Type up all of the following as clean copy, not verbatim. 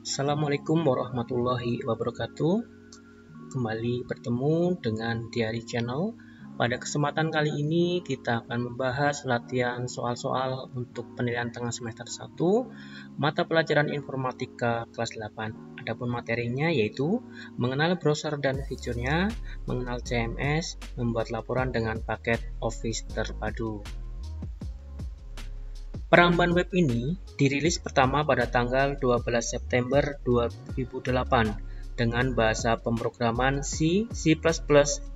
Assalamualaikum warahmatullahi wabarakatuh. Kembali bertemu dengan Diary Channel. Pada kesempatan kali ini kita akan membahas latihan soal-soal untuk penilaian tengah semester 1 mata pelajaran informatika kelas 8. Adapun materinya yaitu mengenal browser dan fiturnya, mengenal CMS, membuat laporan dengan paket Office terpadu. Peramban web ini dirilis pertama pada tanggal 12 September 2008 dengan bahasa pemrograman C, C++,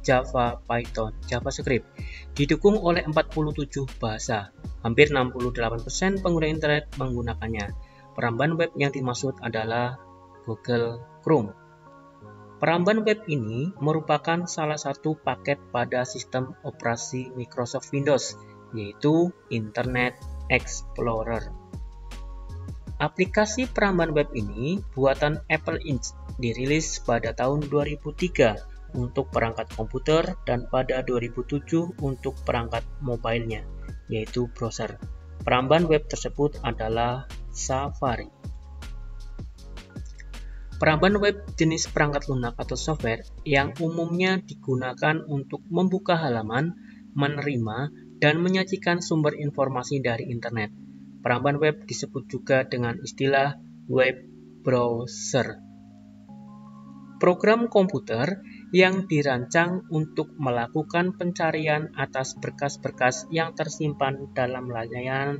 Java, Python, JavaScript. Didukung oleh 47 bahasa. Hampir 68% pengguna internet menggunakannya. Peramban web yang dimaksud adalah Google Chrome. Peramban web ini merupakan salah satu paket pada sistem operasi Microsoft Windows, yaitu Internet Explorer. Aplikasi peramban web ini buatan Apple Inc. dirilis pada tahun 2003 untuk perangkat komputer dan pada 2007 untuk perangkat mobilenya, yaitu browser. Peramban web tersebut adalah Safari. Peramban web jenis perangkat lunak atau software yang umumnya digunakan untuk membuka halaman, menerima, dan menyajikan sumber informasi dari internet. Peramban web disebut juga dengan istilah web browser. Program komputer yang dirancang untuk melakukan pencarian atas berkas-berkas yang tersimpan dalam layanan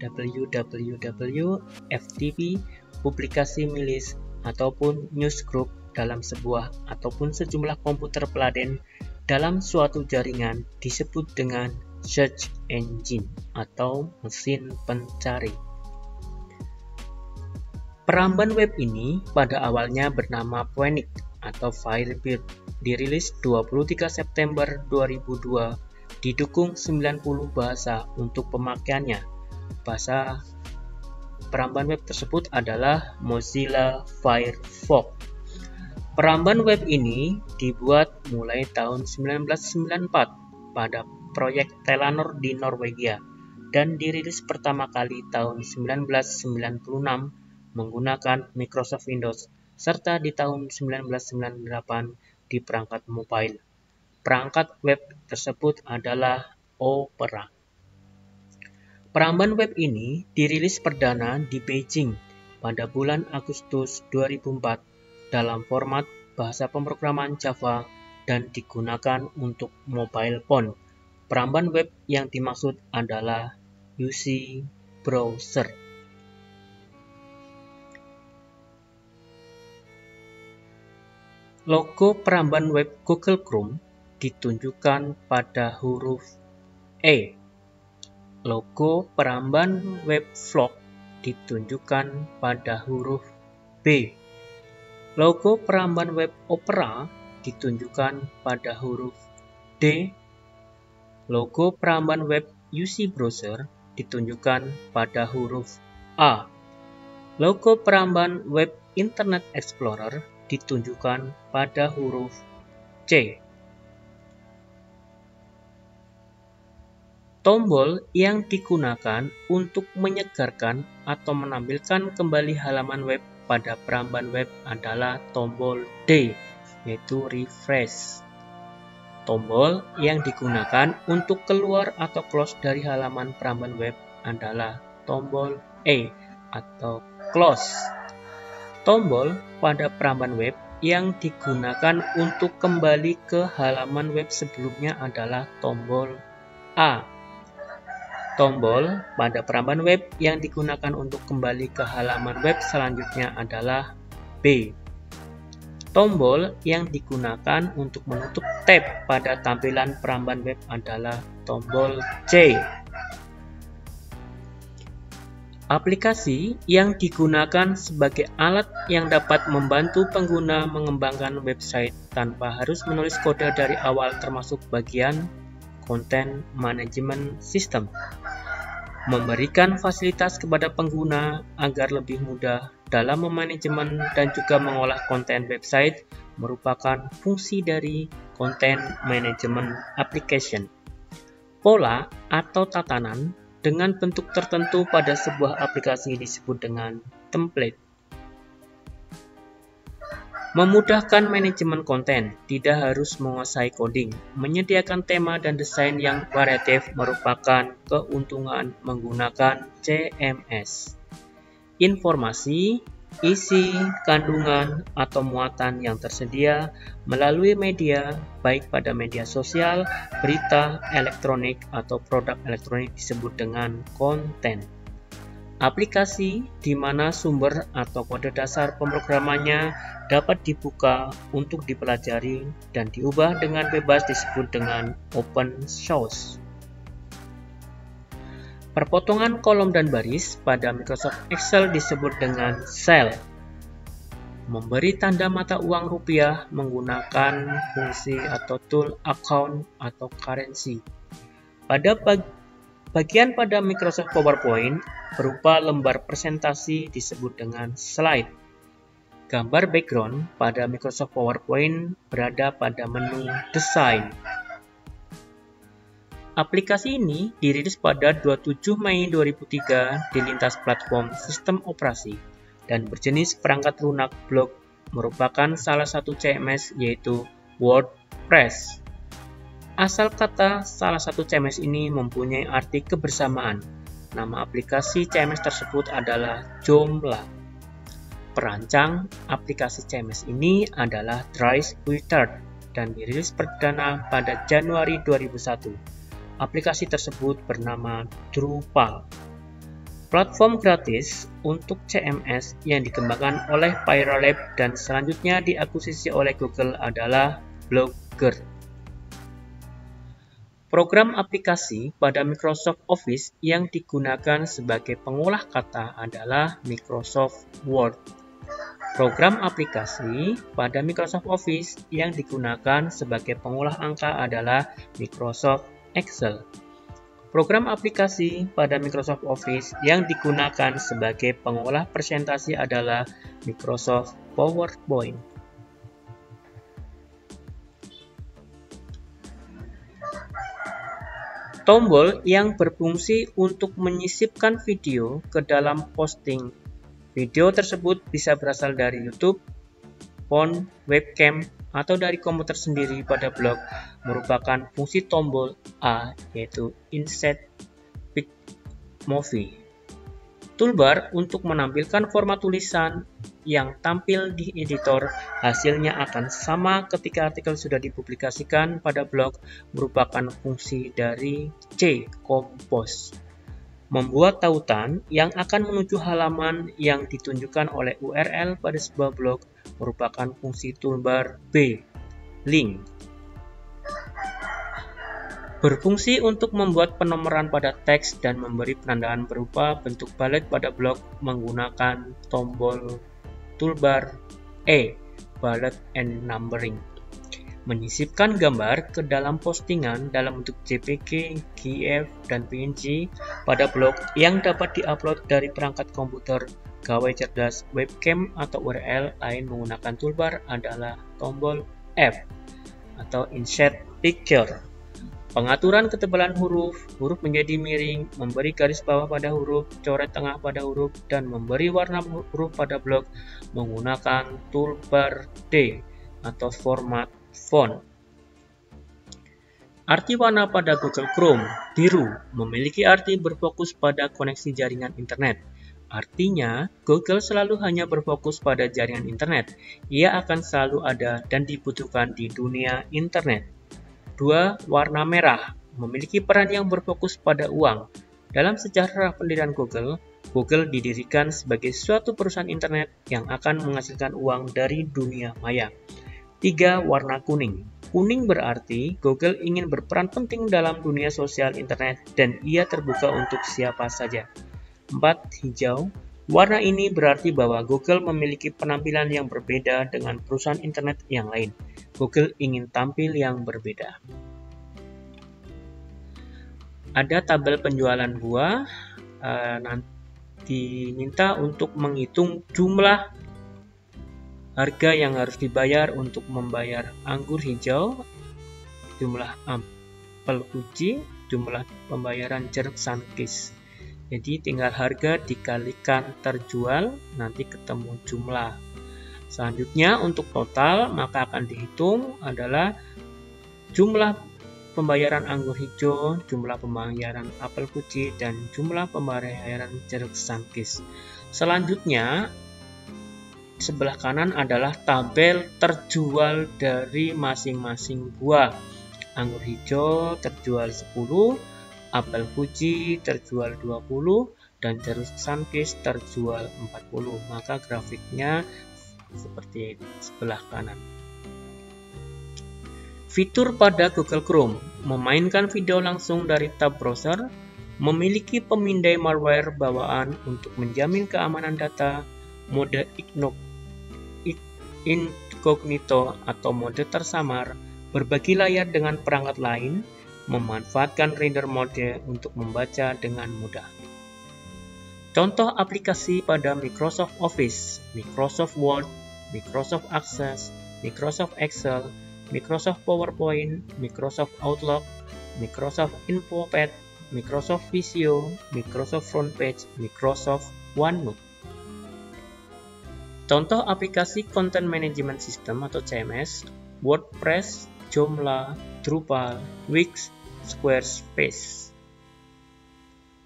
www, FTP, publikasi milis, ataupun newsgroup dalam sebuah ataupun sejumlah komputer peladen dalam suatu jaringan disebut dengan search engine atau mesin pencari. Peramban web ini pada awalnya bernama Phoenix atau Firebird, dirilis 23 September 2002, didukung 90 bahasa untuk pemakaiannya. Bahasa peramban web tersebut adalah Mozilla Firefox. Peramban web ini dibuat mulai tahun 1994 pada proyek Telenor di Norwegia dan dirilis pertama kali tahun 1996 menggunakan Microsoft Windows serta di tahun 1998 di perangkat mobile. Perangkat web tersebut adalah Opera. Peramban web ini dirilis perdana di Beijing pada bulan Agustus 2004 dalam format bahasa pemrograman Java dan digunakan untuk mobile phone. Peramban web yang dimaksud adalah UC Browser. Logo peramban web Google Chrome ditunjukkan pada huruf E. Logo peramban web Vlog ditunjukkan pada huruf B. Logo peramban web Opera ditunjukkan pada huruf D. Logo peramban web UC Browser ditunjukkan pada huruf A. Logo peramban web Internet Explorer ditunjukkan pada huruf C. Tombol yang digunakan untuk menyegarkan atau menampilkan kembali halaman web pada peramban web adalah tombol D, yaitu refresh. Tombol yang digunakan untuk keluar atau close dari halaman peramban web adalah tombol E atau close. Tombol pada peramban web yang digunakan untuk kembali ke halaman web sebelumnya adalah tombol A. Tombol pada peramban web yang digunakan untuk kembali ke halaman web selanjutnya adalah B. Tombol yang digunakan untuk menutup tab pada tampilan peramban web adalah tombol C. Aplikasi yang digunakan sebagai alat yang dapat membantu pengguna mengembangkan website tanpa harus menulis kode dari awal termasuk bagian Content Management System. Memberikan fasilitas kepada pengguna agar lebih mudah dalam memanajemen dan juga mengolah konten website merupakan fungsi dari Content Management Application. Pola atau tatanan dengan bentuk tertentu pada sebuah aplikasi disebut dengan template. Memudahkan manajemen konten, tidak harus menguasai coding. Menyediakan tema dan desain yang variatif merupakan keuntungan menggunakan CMS. Informasi, isi, kandungan, atau muatan yang tersedia melalui media, baik pada media sosial, berita, elektronik, atau produk elektronik disebut dengan konten. Aplikasi di mana sumber atau kode dasar pemrogramannya dapat dibuka untuk dipelajari dan diubah dengan bebas disebut dengan open source. Perpotongan kolom dan baris pada Microsoft Excel disebut dengan cell. Memberi tanda mata uang rupiah menggunakan fungsi atau tool account atau currency. Pada bagian pada Microsoft PowerPoint berupa lembar presentasi disebut dengan slide. Gambar background pada Microsoft PowerPoint berada pada menu Design. Aplikasi ini dirilis pada 27 Mei 2003 di lintas platform sistem operasi dan berjenis perangkat lunak blok, merupakan salah satu CMS yaitu WordPress. Asal kata salah satu CMS ini mempunyai arti kebersamaan. Nama aplikasi CMS tersebut adalah Joomla. Perancang aplikasi CMS ini adalah Dries Wizard dan dirilis perdana pada Januari 2001. Aplikasi tersebut bernama Drupal. Platform gratis untuk CMS yang dikembangkan oleh Pyrolab dan selanjutnya diakuisisi oleh Google adalah Blogger. Program aplikasi pada Microsoft Office yang digunakan sebagai pengolah kata adalah Microsoft Word. Program aplikasi pada Microsoft Office yang digunakan sebagai pengolah angka adalah Microsoft Excel. Program aplikasi pada Microsoft Office yang digunakan sebagai pengolah presentasi adalah Microsoft PowerPoint. Tombol yang berfungsi untuk menyisipkan video ke dalam posting. Video tersebut bisa berasal dari YouTube, phone, webcam, atau dari komputer sendiri pada blog, merupakan fungsi tombol A, yaitu Insert Pic Movie. Toolbar untuk menampilkan format tulisan yang tampil di editor, hasilnya akan sama ketika artikel sudah dipublikasikan pada blog, merupakan fungsi dari C, Compose. Membuat tautan yang akan menuju halaman yang ditunjukkan oleh URL pada sebuah blog merupakan fungsi toolbar B, Link. Berfungsi untuk membuat penomoran pada teks dan memberi penandaan berupa bentuk bullet pada blog menggunakan tombol toolbar E, Bullet and Numbering. Menyisipkan gambar ke dalam postingan dalam bentuk JPG, GIF, dan PNG pada blog yang dapat diupload dari perangkat komputer, gawai cerdas, webcam, atau URL lain menggunakan toolbar adalah tombol F atau Insert Picture. Pengaturan ketebalan huruf, huruf menjadi miring, memberi garis bawah pada huruf, coret tengah pada huruf, dan memberi warna huruf pada blok menggunakan toolbar D atau format font. Arti warna pada Google Chrome, biru, memiliki arti berfokus pada koneksi jaringan internet. Artinya, Google selalu hanya berfokus pada jaringan internet. Ia akan selalu ada dan dibutuhkan di dunia internet. 2. Warna merah memiliki peran yang berfokus pada uang. Dalam sejarah pendirian Google, Google didirikan sebagai suatu perusahaan internet yang akan menghasilkan uang dari dunia maya. 3. Warna kuning. Kuning berarti Google ingin berperan penting dalam dunia sosial internet dan ia terbuka untuk siapa saja. 4. Hijau. Warna ini berarti bahwa Google memiliki penampilan yang berbeda dengan perusahaan internet yang lain. Google ingin tampil yang berbeda. Ada tabel penjualan buah, nanti diminta untuk menghitung jumlah harga yang harus dibayar untuk membayar anggur hijau, jumlah apel Fuji, jumlah pembayaran jeruk sankis. Jadi tinggal harga dikalikan terjual, nanti ketemu jumlah. Selanjutnya untuk total maka akan dihitung adalah jumlah pembayaran anggur hijau, jumlah pembayaran apel Fuji, dan jumlah pembayaran jeruk sankis. Selanjutnya sebelah kanan adalah tabel terjual dari masing-masing buah. Anggur hijau terjual 10, apel Fuji terjual 20, dan jeruk sankis terjual 40. Maka grafiknya seperti sebelah kanan. Fitur pada Google Chrome memainkan video langsung dari tab browser, memiliki pemindai malware bawaan untuk menjamin keamanan data, mode incognito atau mode tersamar, berbagi layar dengan perangkat lain, memanfaatkan reader mode untuk membaca dengan mudah. Contoh aplikasi pada Microsoft Office, Microsoft Word, Microsoft Access, Microsoft Excel, Microsoft PowerPoint, Microsoft Outlook, Microsoft InfoPad, Microsoft Visio, Microsoft Frontpage, Microsoft OneNote. Contoh aplikasi Content Management System atau CMS, WordPress, Joomla, Drupal, Wix, Squarespace.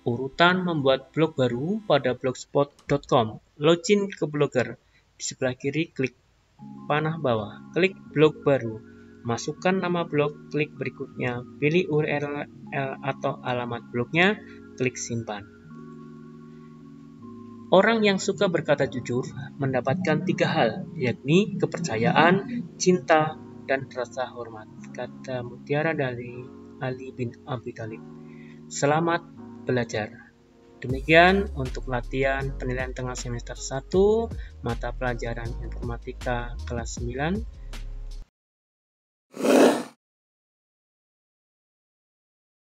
Urutan membuat blog baru pada blogspot.com. Login ke Blogger. Di sebelah kiri klik panah bawah, klik blog baru. Masukkan nama blog, klik berikutnya, pilih URL atau alamat blognya, klik simpan. Orang yang suka berkata jujur mendapatkan 3 hal, yakni kepercayaan, cinta, dan rasa hormat. Kata mutiara dari Ali bin Abi Thalib. Selamat belajar. Demikian untuk latihan penilaian tengah semester 1 mata pelajaran informatika kelas 9.